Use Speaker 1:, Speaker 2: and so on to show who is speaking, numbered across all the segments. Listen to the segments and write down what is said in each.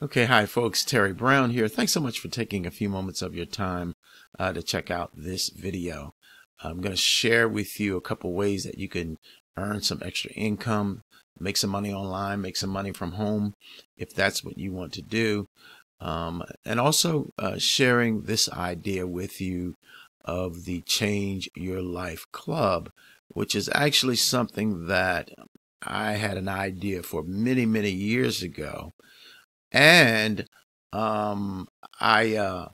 Speaker 1: Okay, hi folks, Terry Brown here. Thanks so much for taking a few moments of your time to check out this video. I'm going to share with you a couple ways that you can earn some extra income, make some money online, make some money from home, if that's what you want to do. And also sharing this idea with you of the Change Your Life Club, which is actually something that I had an idea for many, many years ago. And I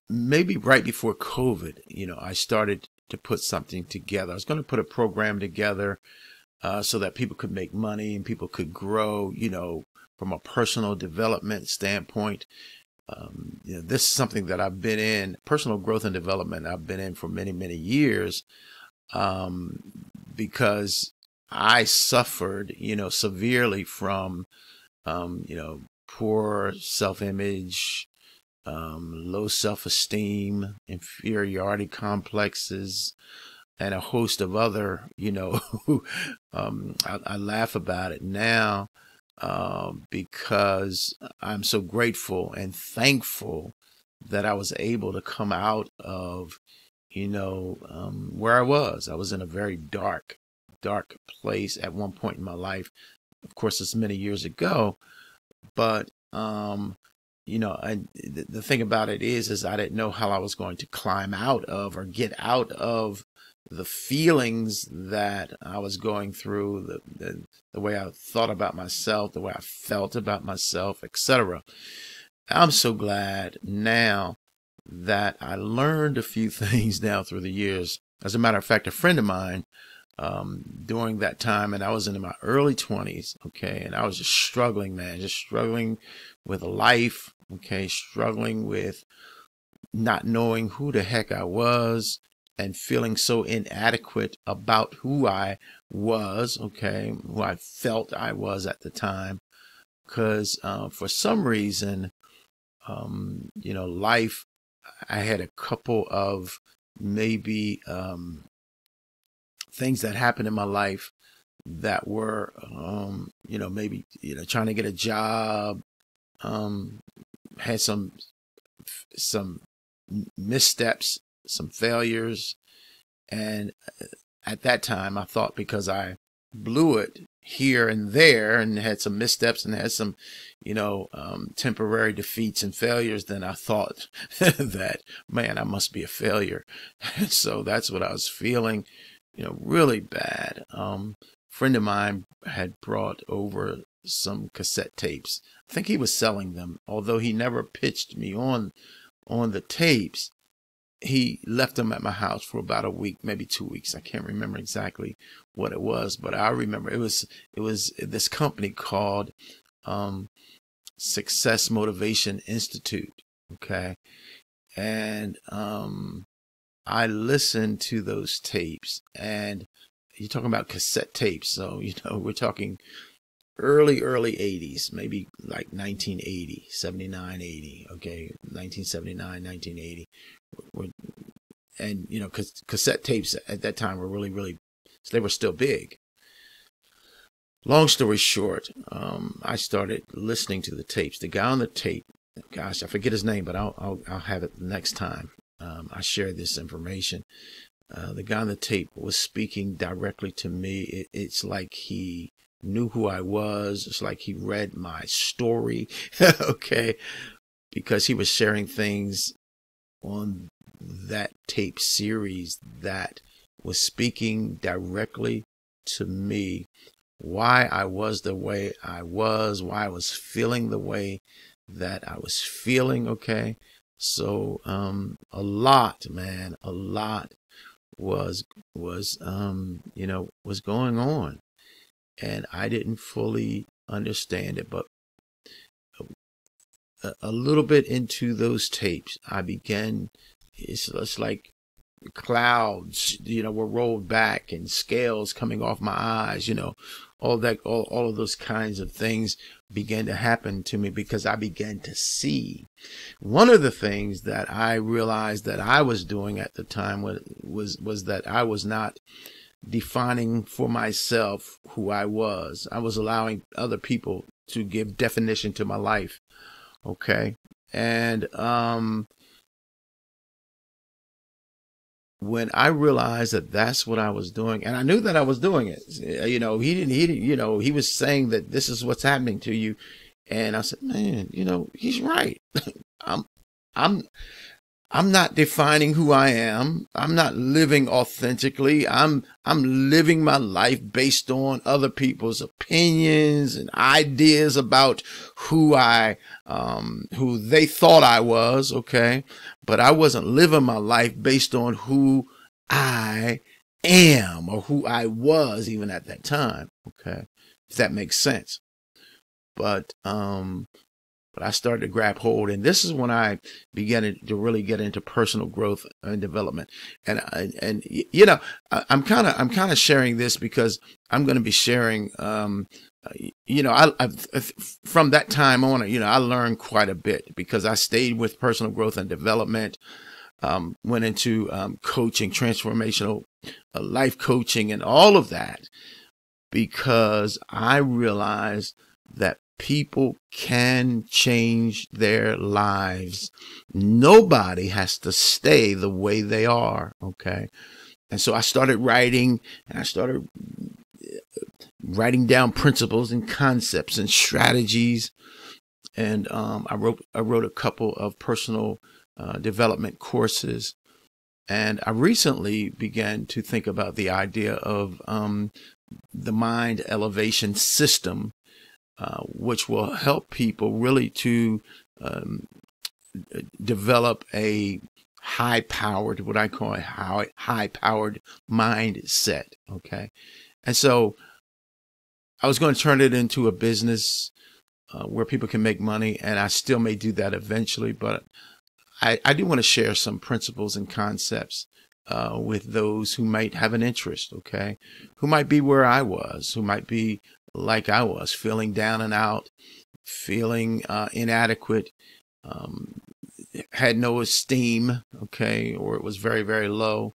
Speaker 1: maybe right before COVID, I started to put something together. I was going to put a program together so that people could make money and people could grow, from a personal development standpoint. This is something that I've been in, personal growth and development. I've been in for many, many years because I suffered, severely from poor self-image, low self-esteem, inferiority complexes, and a host of other, I laugh about it now because I'm so grateful and thankful that I was able to come out of, where I was. I was in a very dark place at one point in my life. Of course, it's many years ago, but the thing about it is I didn't know how I was going to climb out of or get out of the feelings that I was going through, the way I thought about myself, the way I felt about myself, etc. I'm so glad now that I learned a few things now through the years. As a matter of fact, a friend of mine, during that time, and I was in my early 20s, okay, and I was just struggling, man, just struggling with life, okay, struggling with not knowing who the heck I was and feeling so inadequate about who I was, okay, who I felt I was at the time, because for some reason, life, I had a couple of maybe things that happened in my life that were, maybe, trying to get a job, had some missteps, some failures. And at that time, I thought because I blew it here and there and had some missteps and had some, temporary defeats and failures, then I thought that, man, I must be a failure. So that's what I was feeling, really bad. Friend of mine had brought over some cassette tapes. I think he was selling them, although he never pitched me on the tapes. He left them at my house for about a week, maybe 2 weeks. I can't remember exactly what it was, but I remember it was this company called Success Motivation Institute. Okay. And I listened to those tapes, and you're talking about cassette tapes. So, we're talking early 80s, maybe like 1980, 79, 80. Okay. 1979, 1980. And, cassette tapes at that time were really, they were still big. Long story short, I started listening to the tapes. The guy on the tape, gosh, I forget his name, but I'll have it next time I share this information. The guy on the tape was speaking directly to me. It's like he knew who I was. It's like he read my story, okay, because he was sharing things on that tape series that was speaking directly to me, why I was the way I was, why I was feeling the way that I was feeling, okay? So a lot, man, a lot was going on, and I didn't fully understand it, but a little bit into those tapes, I began, it's like clouds, were rolled back and scales coming off my eyes, all of those kinds of things began to happen to me because I began to see. One of the things that I realized that I was doing at the time was that I was not defining for myself who I was. I was allowing other people to give definition to my life. Okay. And when I realized that that's what I was doing, and I knew that I was doing it, he was saying that this is what's happening to you. And I said, man, he's right. I'm, I'm, I'm not defining who I am. I'm not living authentically. I'm living my life based on other people's opinions and ideas about who they thought I was. Okay. But I wasn't living my life based on who I am or who I was even at that time. Okay. If that makes sense. But I started to grab hold, and this is when I began to really get into personal growth and development. And I'm kind of sharing this because I'm going to be sharing. I've from that time on, I learned quite a bit because I stayed with personal growth and development. Went into coaching, transformational life coaching, and all of that because I realized that people can change their lives. Nobody has to stay the way they are. Okay. And so I started writing, and I started writing down principles and concepts and strategies. And I wrote a couple of personal development courses. And I recently began to think about the idea of the mind elevation system, which will help people really to develop a high-powered, what I call a high-powered mindset. Okay. And so I was going to turn it into a business where people can make money, and I still may do that eventually, but I do want to share some principles and concepts with those who might have an interest, okay, who might be where I was, who might be like I was, feeling down and out, feeling inadequate, had no esteem, okay, or it was very, very low.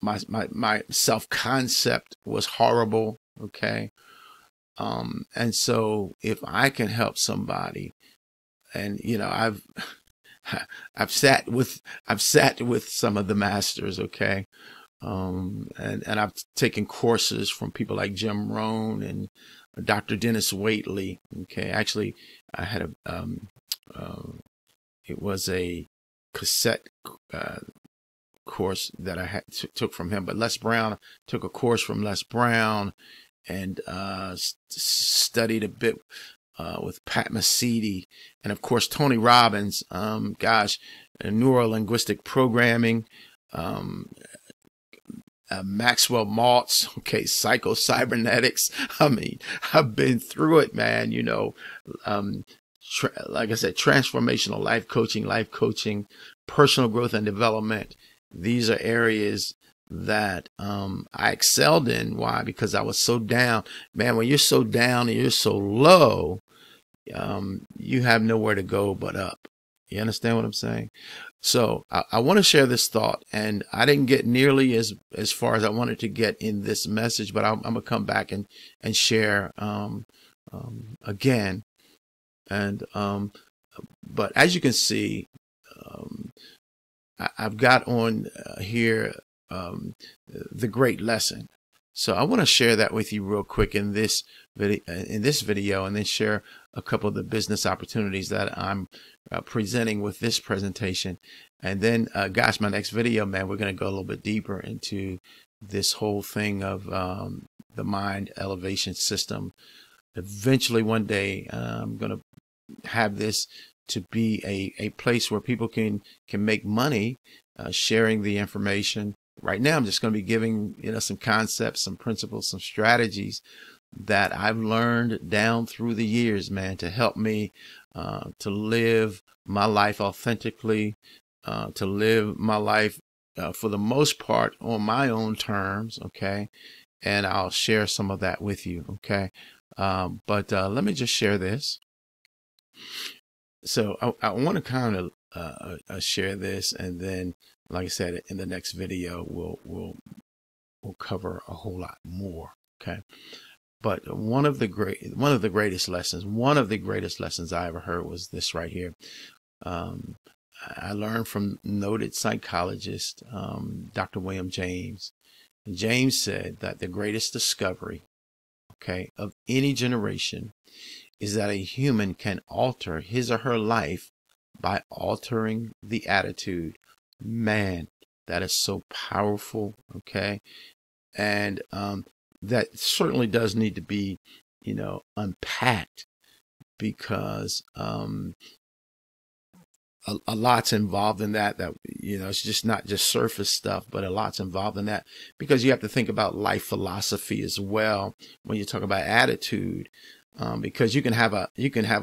Speaker 1: My self-concept was horrible, okay. And so if I can help somebody, and I've sat with some of the masters, okay. And I've taken courses from people like Jim Rohn and Dr. Dennis Waitley. Okay. Actually, I had it was a cassette, course that I took from him, but Les Brown, took a course from Les Brown and, studied a bit, with Pat Mesiti, and of course, Tony Robbins, neuro-linguistic programming, Maxwell Maltz, okay, psycho-cybernetics. I mean, I've been through it, man, like I said, transformational life coaching, personal growth and development. These are areas that I excelled in. Why? Because I was so down. Man, when you're so down and you're so low, you have nowhere to go but up. You understand what I'm saying? So I want to share this thought, and I didn't get nearly as far as I wanted to get in this message, but I'm gonna come back and share again. And but as you can see, I've got on here the great lesson. So I want to share that with you real quick in this video, and then share a couple of the business opportunities that I'm presenting with this presentation. And then, gosh, my next video, man, we're going to go a little bit deeper into this whole thing of the mind elevation system. Eventually, one day, I'm going to have this to be a place where people can make money sharing the information. Right now, I'm just going to be giving, some concepts, some principles, some strategies that I've learned down through the years, man, to help me to live my life authentically, to live my life for the most part on my own terms, okay? And I'll share some of that with you, okay? But let me just share this. So I want to kind of share this, and then, like I said, in the next video, we'll cover a whole lot more. Okay. But one of the greatest lessons I ever heard was this right here. Um, I learned from noted psychologist, Dr. William James. And James said that the greatest discovery, okay, of any generation is that a human can alter his or her life by altering the attitude. Man, that is so powerful, okay? And that certainly does need to be, unpacked, because a lot's involved in that, it's just not just surface stuff, but a lot's involved in that, because you have to think about life philosophy as well when you talk about attitude. Because you can have a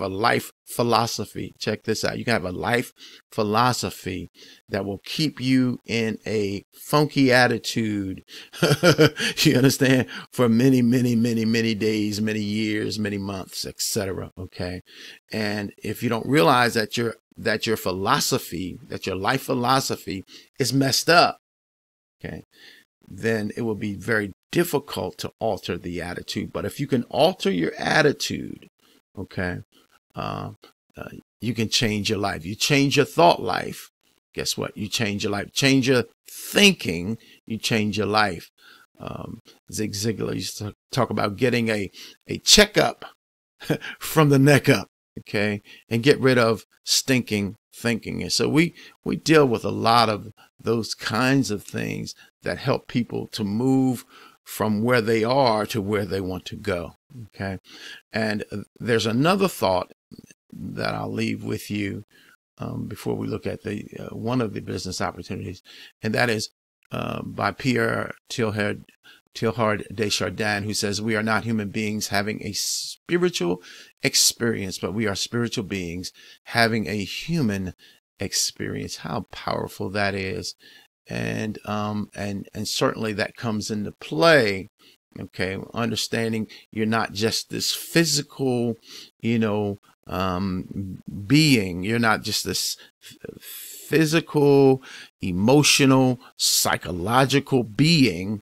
Speaker 1: life philosophy. Check this out. You can have a life philosophy that will keep you in a funky attitude. You understand? For many, many, many, many days, many years, many months, etc. Okay. And if you don't realize that your philosophy, that your life philosophy is messed up, okay, then it will be very difficult to alter the attitude. But if you can alter your attitude, okay, you can change your life. You change your thought life. Guess what? You change your life. Change your thinking. You change your life. Zig Ziglar used to talk about getting a checkup from the neck up, okay, and get rid of stinking thinking. And so we deal with a lot of those kinds of things that help people to move from where they are to where they want to go. Okay. And there's another thought that I'll leave with you before we look at the one of the business opportunities, and that is by Pierre Teilhard de Chardin, who says, "We are not human beings having a spiritual experience, but we are spiritual beings having a human experience." How powerful that is. And certainly that comes into play, okay, understanding you're not just this physical, being. You're not just this physical, emotional, psychological being,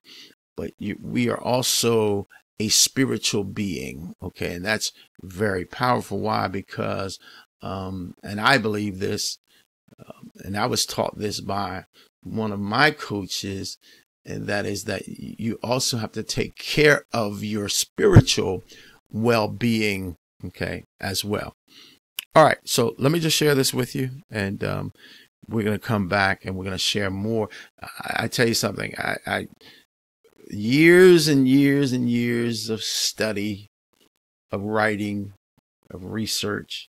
Speaker 1: but we are also a spiritual being, okay? And that's very powerful. Why? Because, and I believe this, and I was taught this by one of my coaches, and that is that you also have to take care of your spiritual well-being, okay, as well. All right, so let me just share this with you, and we're going to come back and we're going to share more. I tell you something, I years and years and years of study, of writing, of research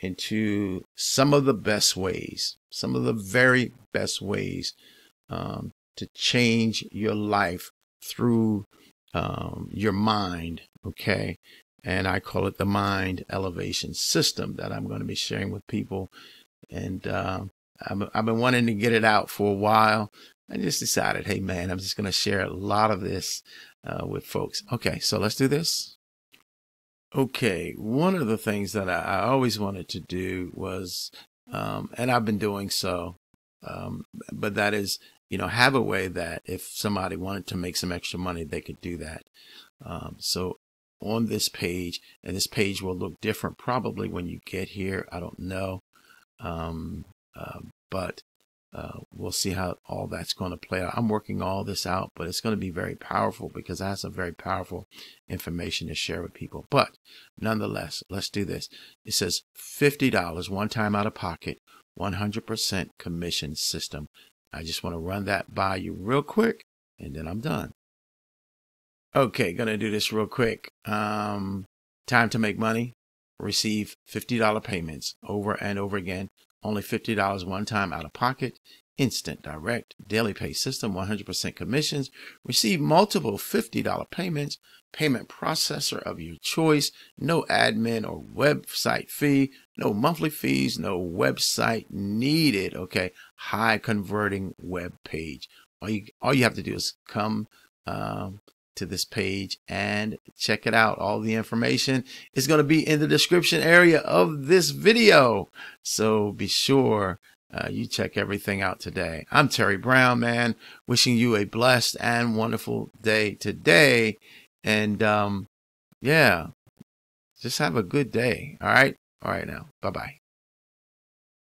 Speaker 1: into some of the best ways, some of the very best ways to change your life through your mind, okay? And I call it the mind elevation system that I'm going to be sharing with people. And I've been wanting to get it out for a while. I just decided, hey man, I'm just going to share a lot of this with folks. Okay, so let's do this. Okay, one of the things that I always wanted to do was, and I've been doing so, but that is, have a way that if somebody wanted to make some extra money, they could do that. So on this page, and this page will look different probably when you get here, I don't know, but we'll see how all that's going to play out. I'm working all this out, but it's going to be very powerful because I have some very powerful information to share with people. But nonetheless, let's do this. It says $50 one time out of pocket, 100% commission system. I just want to run that by you real quick, and then I'm done. Okay, gonna do this real quick. Time to make money. Receive $50 payments over and over again. Only $50 one time out of pocket. Instant, direct, daily pay system, 100% commissions. Receive multiple $50 payments. Payment processor of your choice. No admin or website fee. No monthly fees. No website needed. Okay, high converting web page. All you have to do is come to this page and check it out. All the information is going to be in the description area of this video. So be sure you check everything out today. I'm Terry Brown, man, wishing you a blessed and wonderful day today. And Yeah. Just have a good day. All right. All right now. Bye-bye.